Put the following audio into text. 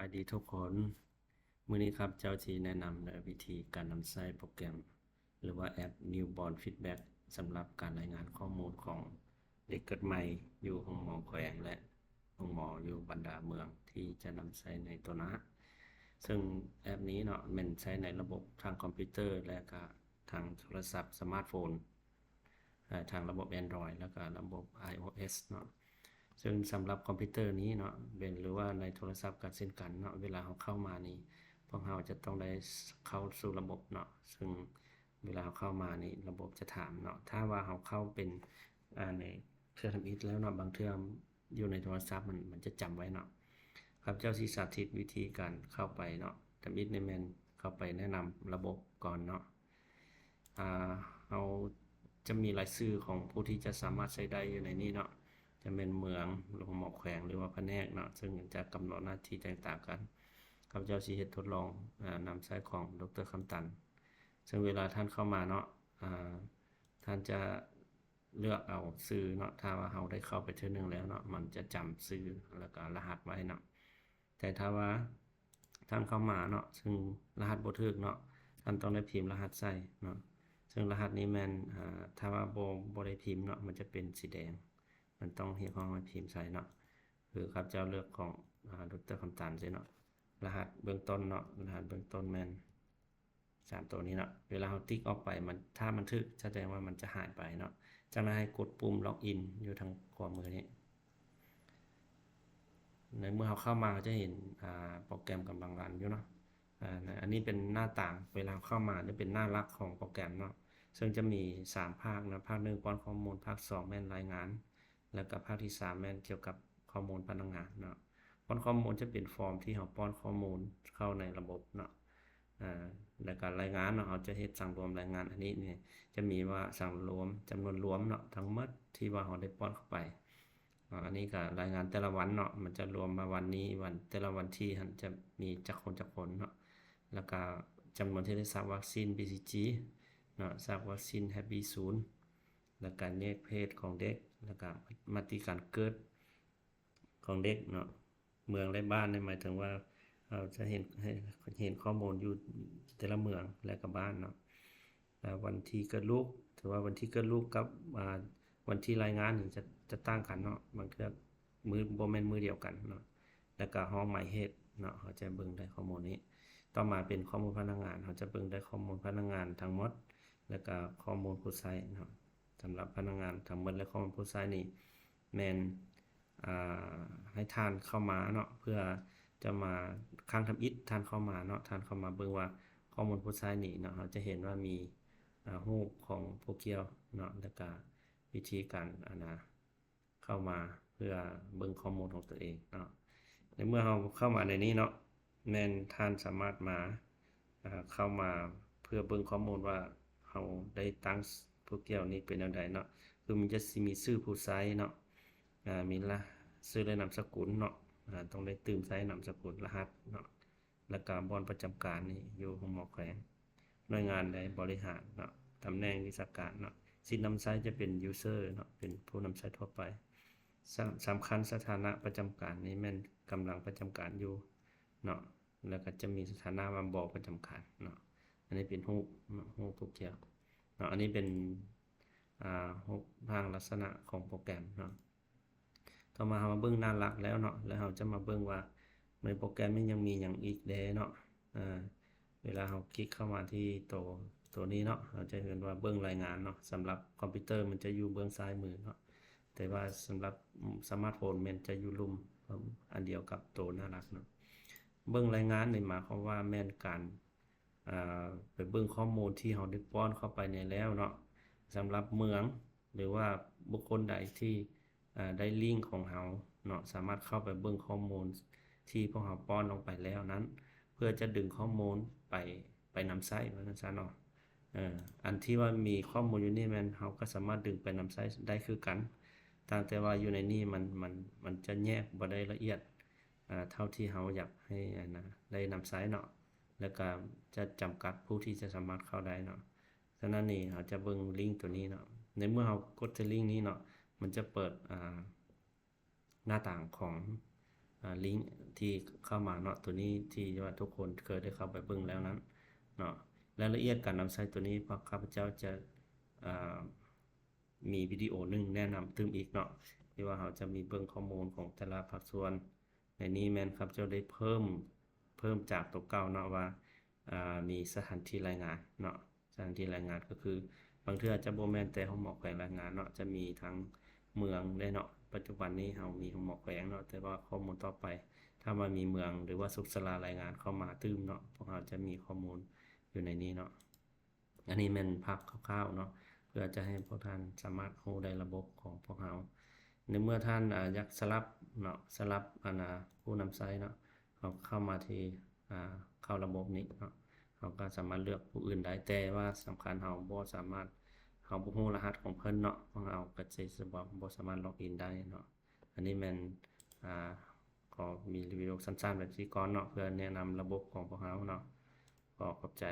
ายดีทุกคนมื้อนี้ครับเจ้าที่แนะนำในวิธีการนำใช้โปรแกรมหรือว่าแอป Newborn Feedback สำหรับการรายงานข้อมูลของเด็กเกิดใหม่อยู่โรงหมอแขวงและโรงหมออยู่บรรดาเมืองที่จะนำใช้ในตัวนะซึ่งแอปนี้เนาะมันใช้ในระบบทางคอมพิวเตอร์และก็ทางโทรศัพท์สมาร์ทโฟนทางระบบ Android แล้วก็ระบบ iOS เนาะซึ่งสำหรับคอมพิวเตอร์นี้เนาะเป็นหรือว่าในโทรศัพท์ก็เช่นกันเนาะเวลาเราเข้ามานี่พวกเราจะต้องได้เข้าสู่ระบบเนาะซึ่งเวลาเราเข้ามานี่ระบบจะถามเนาะถ้าว่าเราเข้าเป็นในเครื่องทำอิฐแล้วเนาะบางเทื่ออยู่ในโทรศัพท์มันจะจำไว้เนาะครับเจ้าสิสาธิตวิธีการเข้าไปเนาะทำอิฐในแมนเข้าไปแนะนำระบบก่อนเนาะเราจะมีรายชื่อของผู้ที่จะสามารถใช้ได้อยู่ในนี้เนาะจะเป็นเมืองโรงหมอแขวงหรือว่าแผนกเนาะซึ่งจะกำหนดหน้าที่แตกต่างกันครับเจ้าสิเฮ็ดทดลองนำใช้ของดร.คำตันซึ่งเวลาท่านเข้ามาเนาะท่านจะเลือกเอาชื่อเนาะถ้าว่าเราได้เข้าไปเทื่อนึงแล้วเนาะมันจะจำชื่อแล้วก็รหัสไว้เนาะแต่ถ้าว่าท่านเข้ามาเนาะซึ่งรหัสบ่ถูกเนาะท่านต้องได้พิมพ์รหัสใส่เนาะซึ่งรหัสนี้แม่นถ้าว่าบ่ได้พิมพ์เนาะมันจะเป็นสีแดงมันต้องเฮ็ดของมันพิมพ์ใส่เนาะคือครับเจ้าเลือกของดร.คำตันซิเนาะรหัสเบื้องต้นเนาะรหัสเบื้องต้นแม่น3ตัวนี้เนาะเวลาเราติ๊กออกไปมันถ้ามันถูกแสดงว่ามันจะหายไปเนาะจากนั้นให้กดปุ่มล็อกอินอยู่ทางขวามือนี้ในเมื่อเราเข้ามาเราจะเห็นโปรแกรมกำลังรันอยู่เนาะอันนี้เป็นหน้าต่างเวลาเข้ามาจะเป็นหน้าหลักของโปรแกรมเนาะซึ่งจะมี3ภาคนะภาค1ป้อนข้อมูลภาค2แม่นรายงานแล้วก็ภาคที่3แม่นเกี่ยวกับข้อมูลพนักงานเนาะป้อนข้อมูลจะเป็นฟอร์มที่เราป้อนข้อมูลเข้าในระบบเนาะแล้วก็รายงานเนาะเราจะเฮ็ดสั่งรวมรายงานอันนี้เนี่ยจะมีว่าสั่งรวมจำนวนรวมเนาะทั้งหมดที่ว่าเราได้ป้อนเข้าไปอันนี้ก็รายงานแต่ละวันเนาะมันจะรวมมาวันนี้วันแต่ละวันที่จะมีจักคนเนาะแล้วก็จำนวนที่ได้ซักวัคซีน BCG เนาะซักวัคซีน Hep B0 แล้วก็เลขเพศของเด็กแล้วก็มาตรีการเกิดของเด็กเนาะเมืองและบ้านนี่หมายถึงว่าเราจะเห็นข้อมูลอยู่แต่ละเมืองและก็บ้านเนาะวันที่เกิดลูกถือว่าวันที่เกิดลูกกับวันที่รายงานนี่จะต่างกันเนาะบางเทื่อมือบ่แม่นมือเดียวกันเนาะแล้วก็ห้องหมายเหตุเนาะเขาจะเบิ่งได้ข้อมูลนี้ต่อมาเป็นข้อมูลพนักงานเขาจะเบิ่งได้ข้อมูลพนักงานทั้งหมดแล้วก็ข้อมูลผู้ใช้เนาะสำหรับพนักงานทั้งหมดและข้อมูลผู้ใช้นี่แม่นให้ท่านเข้ามาเนาะเพื่อจะมาค้างทำอิฐท่านเข้ามาเนาะท่านเข้ามาเบิ่งว่าข้อมูลผู้ใช้นี่เนาะเราจะเห็นว่ามีรูปของผู้เกี่ยวเนาะแล้วก็วิธีการเข้ามาเพื่อเบิ่งข้อมูลของตัวเองเนาะในเมื่อเราเข้ามาในนี้เนาะแม่นท่านสามารถมาเข้ามาเพื่อเบิ่งข้อมูลว่าเราได้ตั้งผู้เกี่ยวนี้เป็นแนวใดเนาะคือมันจะมีชื่อผู้ใช้เนาะมีชื่อและนามสกุลเนาะต้องได้ตื่มใช้นามสกุลรหัสเนาะแล้วก็บอนประจำการนี่อยู่ของหมอแขวงหน่วยงานใดบริหารเนาะตำแหน่งวิชาการเนาะสิทธิ์นำใช้จะเป็น user เนาะเป็นผู้นำใช้ทั่วไปสำคัญสถานะประจำการนี่แม่นกำลังประจำการอยู่เนาะแล้วก็จะมีสถานะว่าบ่ประจำการเนาะอันนี้เป็นรูปผู้เกี่ยวเนาะอันนี้เป็นรูปทางลักษณะของโปรแกรมเนาะต่อมาเรามาเบิ่งหน้าหลักแล้วเนาะแล้วเราจะมาเบิ่งว่าในโปรแกรมนี้ยังมีหยังอีกแดเนาะเวลาเราคลิกเข้ามาที่ตัวนี้เนาะเราจะเห็นว่าเบิ่งรายงานเนาะสำหรับคอมพิวเตอร์มันจะอยู่เบื้องซ้ายมือเนาะแต่ว่าสำหรับสมาร์ทโฟนมันจะอยู่ลุ่มอันเดียวกับตัวหน้าหลักเนาะเบิ่งรายงานนี่หมายความว่าแม่นการไปเบิ่งข้อมูลที่เราได้ป้อนเข้าไปในแล้วเนาะสำหรับเมืองหรือว่าบุคคลใดที่ได้ลิงก์ของเราเนาะสามารถเข้าไปเบิ่งข้อมูลที่พวกเราป้อนลงไปแล้วนั้นเพื่อจะดึงข้อมูลไปนำใช้ว่าซั่นเนาะอันที่ว่ามีข้อมูลอยู่นี่มันเราก็สามารถดึงไปนำใช้ได้คือกันแต่ว่าอยู่ในนี้มันจะแยกบ่ได้ละเอียดเท่าที่เราอยากให้ได้นำใช้เนาะแล้วก็จะจำกัดผู้ที่จะสามารถเข้าได้เนาะฉะนั้นนี่เราจะเบิ่งลิงก์ตัวนี้เนาะในเมื่อเรากดที่ลิงก์นี้เนาะมันจะเปิดหน้าต่างของ ลิงก์ที่เข้ามาเนาะตัวนี้ที่ว่าทุกคนเคยได้เข้าไปเบิ่งแล้วนั้นเนาะรายละเอียดการนำใช้ตัวนี้พวกข้าพเจ้าจะมีวิดีโอหนึ่งแนะนำตึมอีกเนาะที่ว่าเราจะมีเบิ่งข้อมูลของแต่ละภาคส่วนในนี้แม่นครับเจ้าได้เพิ่มจากตัวเก่าเนาะว่ามีสถานที่รายงานเนาะสถานที่รายงานก็คือบางเทื่อจะบ่แม่นแต่ห้องหมอแขวงรายงานเนาะจะมีทั้งเมืองได้เนาะปัจจุบันนี้เรามีห้องหมอแขวงเนาะแต่ว่าข้อมูลต่อไปถ้ามามีเมืองหรือว่าสุขศาลารายงานเข้ามาตึมเนาะพวกเราจะมีข้อมูลอยู่ในนี้เนาะอันนี้แม่นภาพคร่าวๆเนาะเพื่อจะให้พวกท่านสามารถรู้ได้ระบบของพวกเราในเมื่อท่านอยากสลับเนาะสลับผู้นำไซต์เนาะเขาเข้ามาที่เข้าระบบนี้เนาะเขาก็สามารถเลือกผู้อื่นได้แต่ว่าสำคัญเราบ่สามารถเราบ่รู้รหัสของเพิ่นเนาะพวกเราก็จะบ่สามารถล็อกอินได้เนาะอันนี้แม่นก็มีรีวิวสั้นๆแบบนี้ก่อนเนาะเพื่อแนะนำระบบของพวกเราเนาะก็ขอบใจ